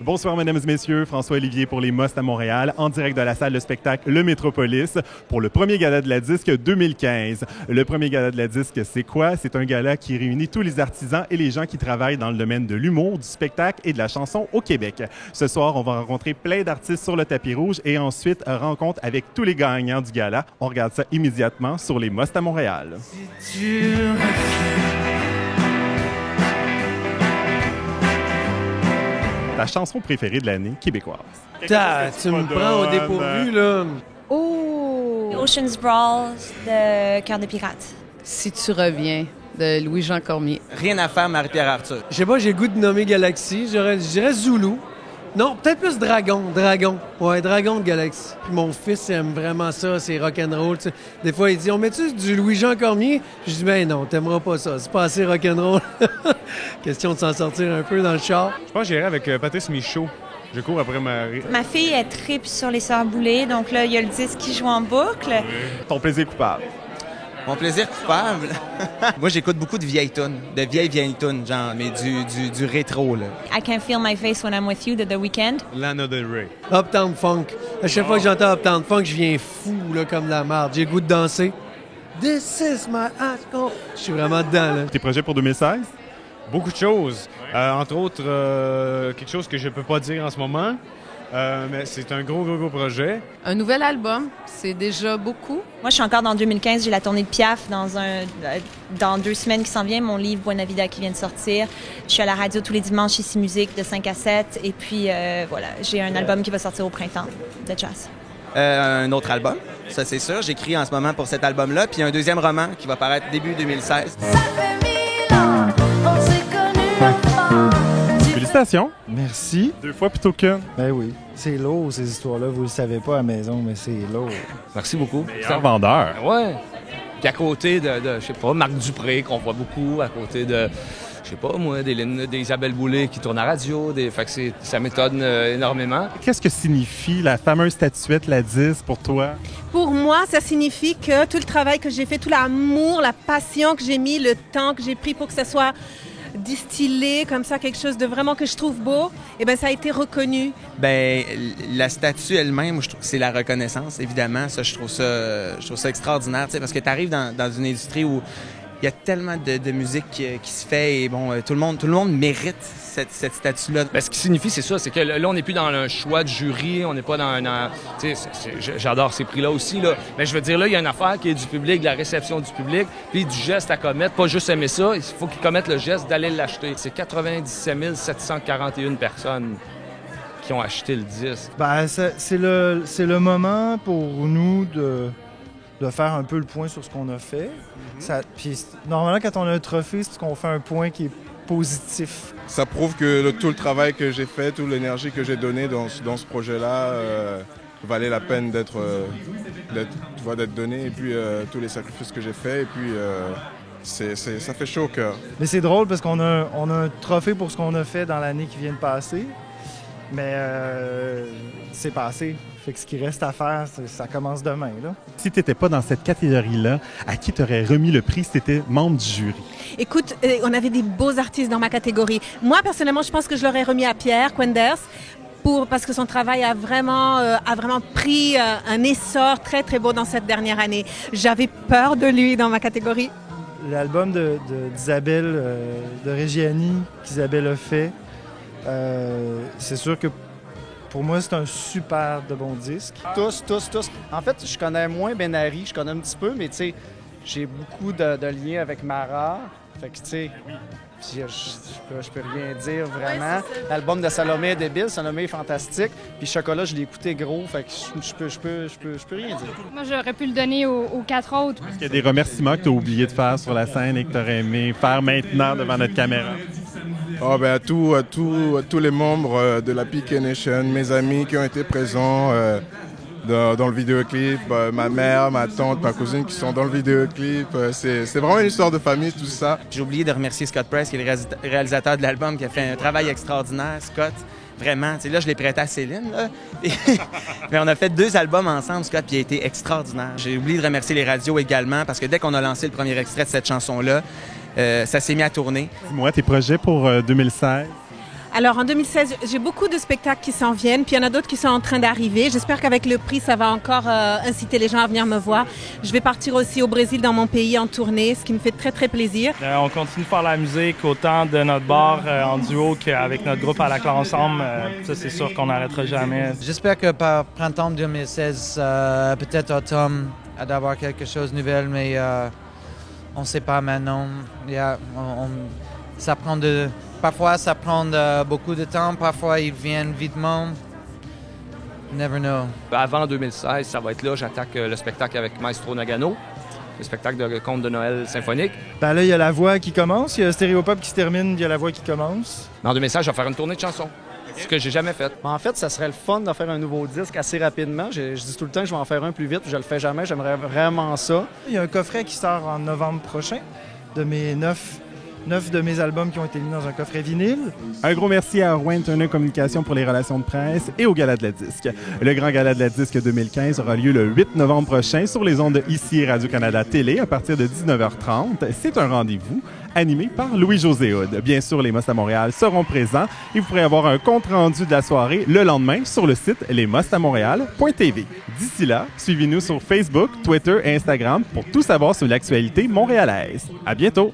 Bonsoir, mesdames et messieurs. François-Olivier pour les Most à Montréal, en direct de la salle de spectacle Le Métropolis pour le premier gala de la disque 2015. Le premier gala de la disque, c'est quoi? C'est un gala qui réunit tous les artisans et les gens qui travaillent dans le domaine de l'humour, du spectacle et de la chanson au Québec. Ce soir, on va rencontrer plein d'artistes sur le tapis rouge et ensuite rencontre avec tous les gagnants du gala. On regarde ça immédiatement sur les Most à Montréal. Ta chanson préférée de l'année québécoise? Tu me prends au dépourvu, là. Oh! Ocean's Brawl de Cœur de pirate. Si tu reviens, de Louis-Jean Cormier. Rien à faire, Marie-Pierre Arthur. Je sais pas, j'ai le goût de nommer Galaxy. Je dirais Zulu. Non, peut-être plus Dragon. Ouais, Dragon de Galaxy. Puis mon fils aime vraiment ça, c'est rock'n'roll. T'sais. Des fois, il dit, on met-tu du Louis-Jean Cormier? Je dis, ben non, t'aimeras pas ça. C'est pas assez rock'n'roll. Question de s'en sortir un peu dans le char. Je pense que j'irai avec Patrice Michaud. Je cours après Marie. Ma fille, elle tripe sur les Sœurs Boulay, donc là, il y a le disque qui joue en boucle. Ton plaisir coupable? Mon plaisir coupable? Moi, j'écoute beaucoup de vieilles tunes, vieilles tunes, genre, mais du rétro, là. I Can't Feel My Face When I'm With You de The Weeknd. Lana Del Rey. Uptown Funk. À chaque fois que j'entends Uptown Funk, je viens fou, là, comme la marde. J'ai le goût de danser. This is my high school. Je suis vraiment dedans, là. Tes projets pour 2016? Beaucoup de choses. Entre autres, quelque chose que je peux pas dire en ce moment. Mais c'est un gros projet. Un nouvel album, c'est déjà beaucoup. Moi, je suis encore dans 2015. J'ai la tournée de Piaf dans 2 semaines qui s'en vient. Mon livre Buena Vida qui vient de sortir. Je suis à la radio tous les dimanches ici Musique de 5 à 7. Et puis, voilà, j'ai un album qui va sortir au printemps de jazz. Un autre album, ça c'est sûr. J'écris en ce moment pour cet album-là. Puis un deuxième roman qui va paraître début 2016. Félicitations! Merci. 2 fois plutôt qu'une. Ben oui. C'est lourd, ces histoires-là. Vous le savez pas à la maison, mais c'est lourd. Merci beaucoup. Meilleur vendeur. Ouais. Puis à côté de je sais pas, Marc Dupré, qu'on voit beaucoup, à côté de, je sais pas moi, des Isabelle Boulay qui tournent à radio. Fait que ça m'étonne énormément. Qu'est-ce que signifie la fameuse statuette, la 10, pour toi? Pour moi, ça signifie que tout le travail que j'ai fait, tout l'amour, la passion que j'ai mis, le temps que j'ai pris pour que ça soit distillé comme ça, quelque chose de vraiment que je trouve beau, et ben ça a été reconnu. Ben la statue elle-même, je trouve que c'est la reconnaissance, évidemment. Ça, je trouve ça extraordinaire, tu sais, parce que tu arrives dans une industrie où il y a tellement de musique qui se fait et bon, tout le monde mérite cette statue-là. Ben, ce qui signifie, c'est ça, c'est que là, on n'est plus dans un choix de jury, on n'est pas dans tu sais, j'adore ces prix-là aussi, là. Mais je veux dire, là, il y a une affaire qui est du public, de la réception du public, puis du geste à commettre, pas juste aimer ça, il faut qu'ils commettent le geste d'aller l'acheter. C'est 97 741 personnes qui ont acheté le disque. Ben, c'est le moment pour nous de faire un peu le point sur ce qu'on a fait. Puis normalement, quand on a un trophée, c'est qu'on fait un point qui est positif. Ça prouve que tout le travail que j'ai fait, toute l'énergie que j'ai donnée dans ce projet-là valait la peine d'être donné. Et puis tous les sacrifices que j'ai faits. Et puis ça fait chaud au cœur. Mais c'est drôle parce qu'on a un trophée pour ce qu'on a fait dans l'année qui vient de passer. Mais c'est passé. Fait que ce qui reste à faire, ça commence demain, là. Si tu n'étais pas dans cette catégorie-là, à qui tu aurais remis le prix si tu étais membre du jury? Écoute, on avait des beaux artistes dans ma catégorie. Moi, personnellement, je pense que je l'aurais remis à Pierre Quenders parce que son travail a vraiment pris un essor très, très beau dans cette dernière année. J'avais peur de lui dans ma catégorie. L'album d'Isabelle, de Reggiani, qu'Isabelle a fait, c'est sûr que pour moi, c'est un super de bon disque. Tous. En fait, je connais moins Benary, je connais un petit peu, mais tu sais, j'ai beaucoup de liens avec Mara. Fait que, tu sais, je peux rien dire vraiment. Ouais, l'album de Salomé est débile, Salomé est fantastique. Puis Chocolat, je l'ai écouté gros, fait que je peux rien dire. Moi, j'aurais pu le donner aux 4 autres. Est-ce qu'il y a des remerciements que tu as oublié de faire sur la scène et que tu aurais aimé faire maintenant devant notre caméra? Oh, ben, à tous les membres de la PK Nation, mes amis qui ont été présents dans le vidéoclip, ma mère, ma tante, ma cousine qui sont dans le vidéoclip. C'est vraiment une histoire de famille, tout ça. J'ai oublié de remercier Scott Price, qui est le réalisateur de l'album, qui a fait un travail extraordinaire. Scott, vraiment, tu sais, là, je l'ai prêté à Céline, là. Mais on a fait 2 albums ensemble, Scott, puis il a été extraordinaire. J'ai oublié de remercier les radios également, parce que dès qu'on a lancé le premier extrait de cette chanson-là, ça s'est mis à tourner. Dis-moi, tes projets pour 2016? Alors en 2016, j'ai beaucoup de spectacles qui s'en viennent, puis il y en a d'autres qui sont en train d'arriver. J'espère qu'avec le prix, ça va encore inciter les gens à venir me voir. Je vais partir aussi au Brésil, dans mon pays, en tournée, ce qui me fait très, très plaisir. On continue de faire la musique autant de notre bar en duo qu'avec notre groupe à la classe ensemble. Ça, c'est sûr qu'on n'arrêtera jamais. J'espère que par printemps 2016, peut-être automne, d'avoir quelque chose de nouvel, mais on ne sait pas maintenant. Ça prend parfois, ça prend beaucoup de temps. Parfois, ils viennent vitement. Never know. Avant 2016, ça va être là. J'attaque le spectacle avec Maestro Nagano, le spectacle de conte de Noël symphonique. Ben là, il y a la voix qui commence, il y a Stéréopop qui se termine, il y a la voix qui commence. En 2016, je vais faire une tournée de chansons. Ce que j'ai jamais fait. En fait, ça serait le fun de faire un nouveau disque assez rapidement. Je dis tout le temps que je vais en faire un plus vite, puis je le fais jamais. J'aimerais vraiment ça. Il y a un coffret qui sort en novembre prochain de mes 9 de mes albums qui ont été mis dans un coffret vinyle. Un gros merci à Rouen Turner Communication pour les relations de presse et au Gala de la Disque. Le Grand Gala de la Disque 2015 aura lieu le 8 novembre prochain sur les ondes ici Radio-Canada Télé à partir de 19h30. C'est un rendez-vous animé par Louis-José Hood. Bien sûr, les Mosses à Montréal seront présents et vous pourrez avoir un compte-rendu de la soirée le lendemain sur le site lesmossamontréal.tv. D'ici là, suivez-nous sur Facebook, Twitter et Instagram pour tout savoir sur l'actualité montréalaise. À bientôt!